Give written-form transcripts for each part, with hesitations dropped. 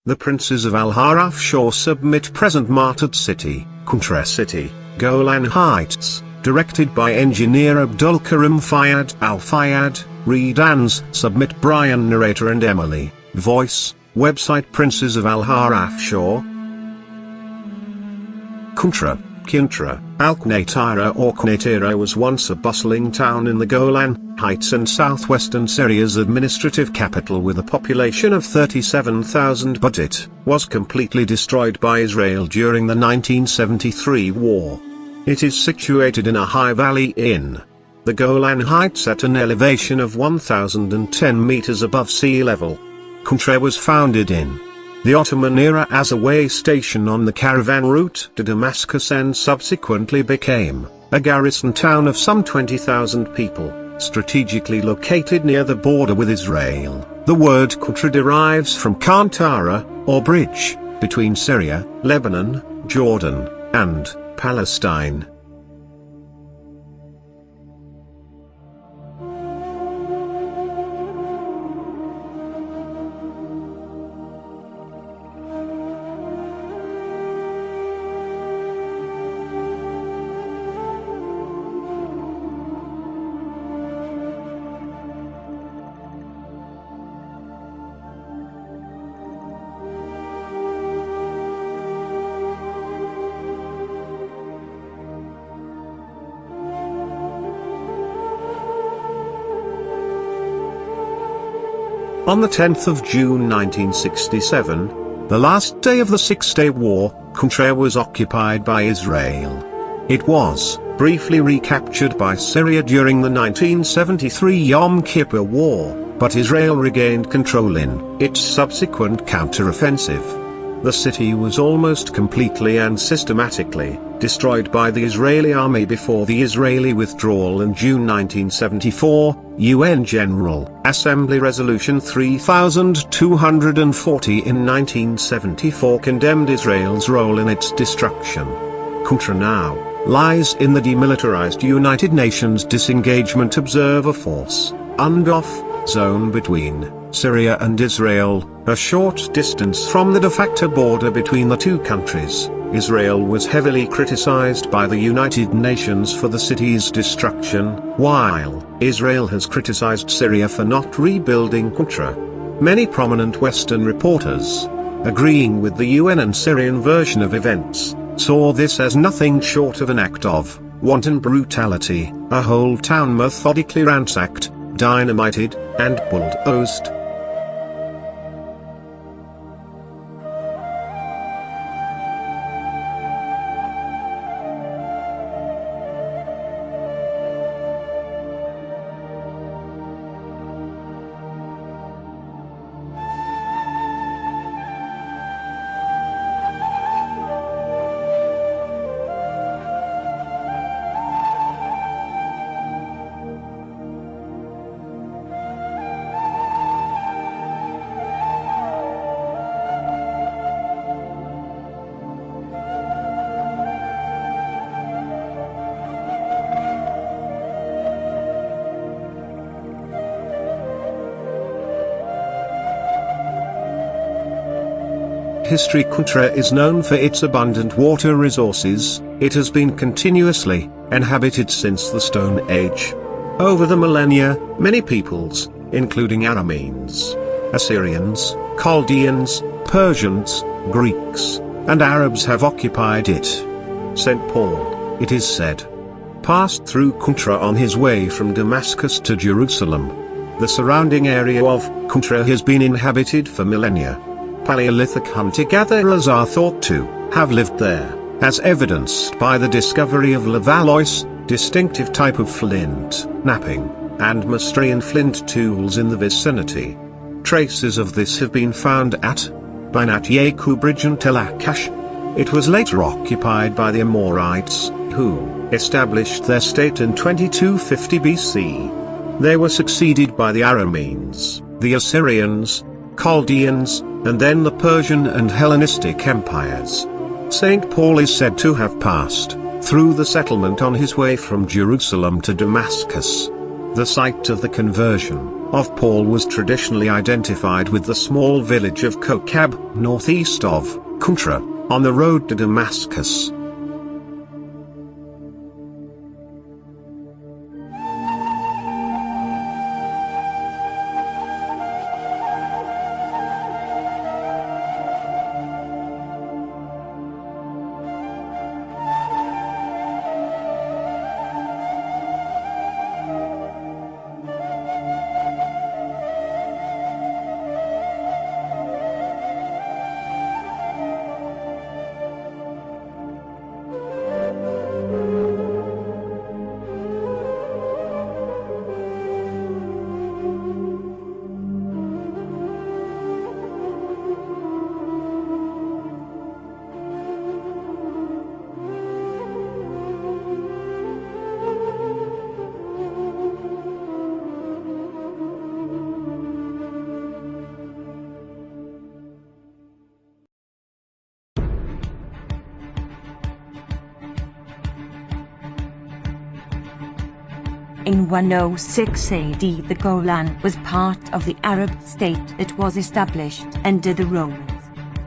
The princes of Al-Harafshah submit present martyred city, Quneitra City, Golan Heights, directed by engineer Abdul Karim Fayad Al-Fayad, Redans, submit Brian narrator and Emily, voice, website Princes of Al-Harafshah. Quneitra, Al-Quneitara or Quneitra was once a bustling town in the Golan Heights and southwestern Syria's administrative capital with a population of 37,000, but it was completely destroyed by Israel during the 1973 war. It is situated in a high valley in the Golan Heights at an elevation of 1,010 meters above sea level. Quneitra was founded in the Ottoman era as a way station on the caravan route to Damascus and subsequently became a garrison town of some 20,000 people, strategically located near the border with Israel. The word Quneitra derives from Kantara, or bridge, between Syria, Lebanon, Jordan, and Palestine. On the 10th of June 1967, the last day of the Six-Day War, Quneitra was occupied by Israel. It was briefly recaptured by Syria during the 1973 Yom Kippur War, but Israel regained control in its subsequent counteroffensive. The city was almost completely and systematically destroyed by the Israeli army before the Israeli withdrawal in June 1974. UN General Assembly Resolution 3240 in 1974 condemned Israel's role in its destruction. Quneitra now lies in the demilitarized United Nations Disengagement Observer Force (UNDOF) zone between Syria and Israel, a short distance from the de facto border between the two countries. Israel was heavily criticized by the United Nations for the city's destruction, while Israel has criticized Syria for not rebuilding Quneitra. Many prominent Western reporters, agreeing with the UN and Syrian version of events, saw this as nothing short of an act of wanton brutality, a whole town methodically ransacked, dynamited, and bulldozed. History. Quneitra is known for its abundant water resources. It has been continuously inhabited since the Stone Age. Over the millennia, many peoples, including Arameans, Assyrians, Chaldeans, Persians, Greeks, and Arabs have occupied it. St. Paul, it is said, passed through Quneitra on his way from Damascus to Jerusalem. The surrounding area of Quneitra has been inhabited for millennia. Paleolithic hunter-gatherers are thought to have lived there, as evidenced by the discovery of lavallois, distinctive type of flint, knapping, and Maastrichtian flint tools in the vicinity. Traces of this have been found at Binat Yaku Bridge and Tel Akash. It was later occupied by the Amorites, who established their state in 2250 BC. They were succeeded by the Arameans, the Assyrians, Chaldeans, and then the Persian and Hellenistic empires. St. Paul is said to have passed through the settlement on his way from Jerusalem to Damascus. The site of the conversion of Paul was traditionally identified with the small village of Kokab, northeast of Quneitra, on the road to Damascus. In 106 AD the Golan was part of the Arab state that was established under the Romans.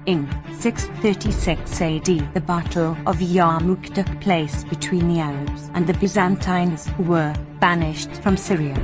In 636 AD the Battle of Yarmouk took place between the Arabs and the Byzantines, who were banished from Syria.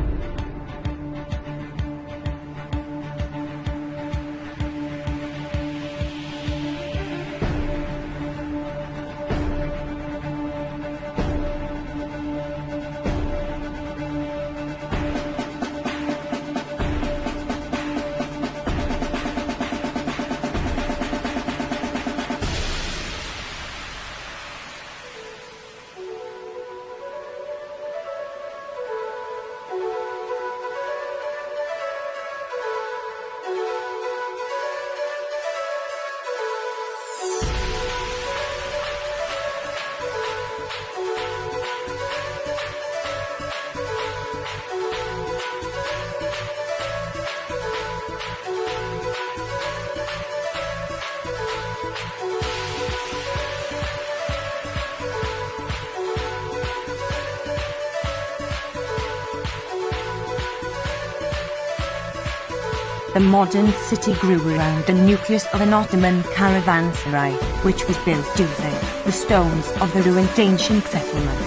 The modern city grew around a nucleus of an Ottoman caravanserai, which was built using the stones of the ruined ancient settlement.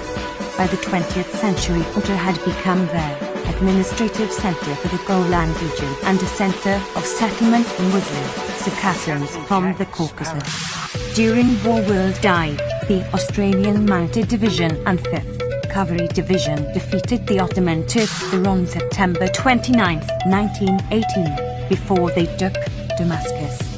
By the 20th century, Quneitra had become their administrative center for the Golan region and a center of settlement for Muslim Circassians from the Caucasus. During War World I, the Australian Mounted Division and 5th Cavalry Division defeated the Ottoman Turks on September 29, 1918. Before they took Damascus.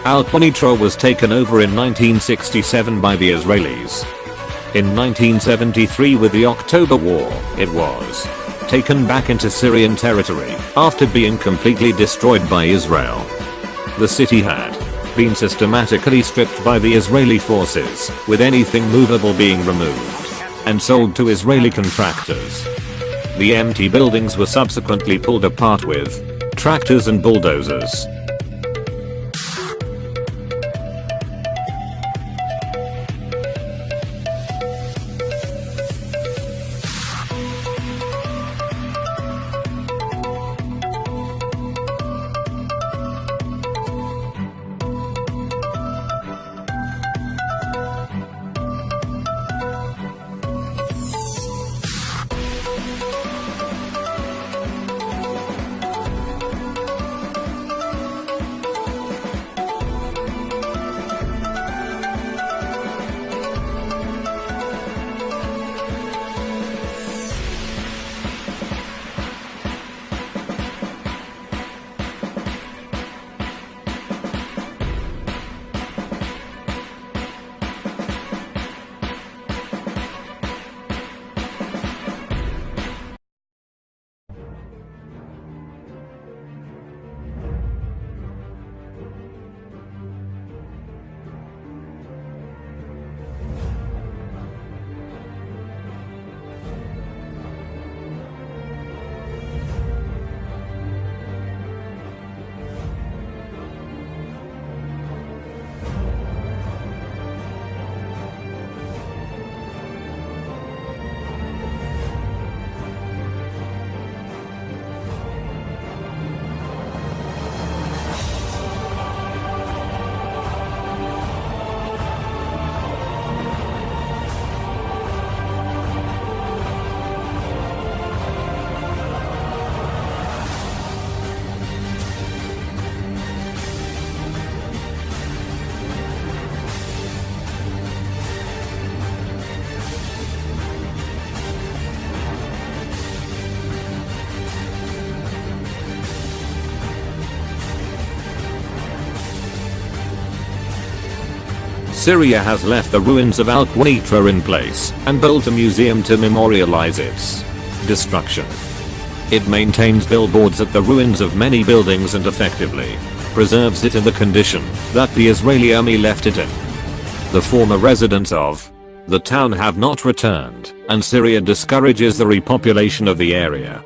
Quneitra was taken over in 1967 by the Israelis. In 1973, with the October War, it was taken back into Syrian territory after being completely destroyed by Israel. The city had been systematically stripped by the Israeli forces, with anything movable being removed and sold to Israeli contractors. The empty buildings were subsequently pulled apart with tractors and bulldozers. Syria has left the ruins of Quneitra in place and built a museum to memorialize its destruction. It maintains billboards at the ruins of many buildings and effectively preserves it in the condition that the Israeli army left it in. The former residents of the town have not returned, and Syria discourages the repopulation of the area.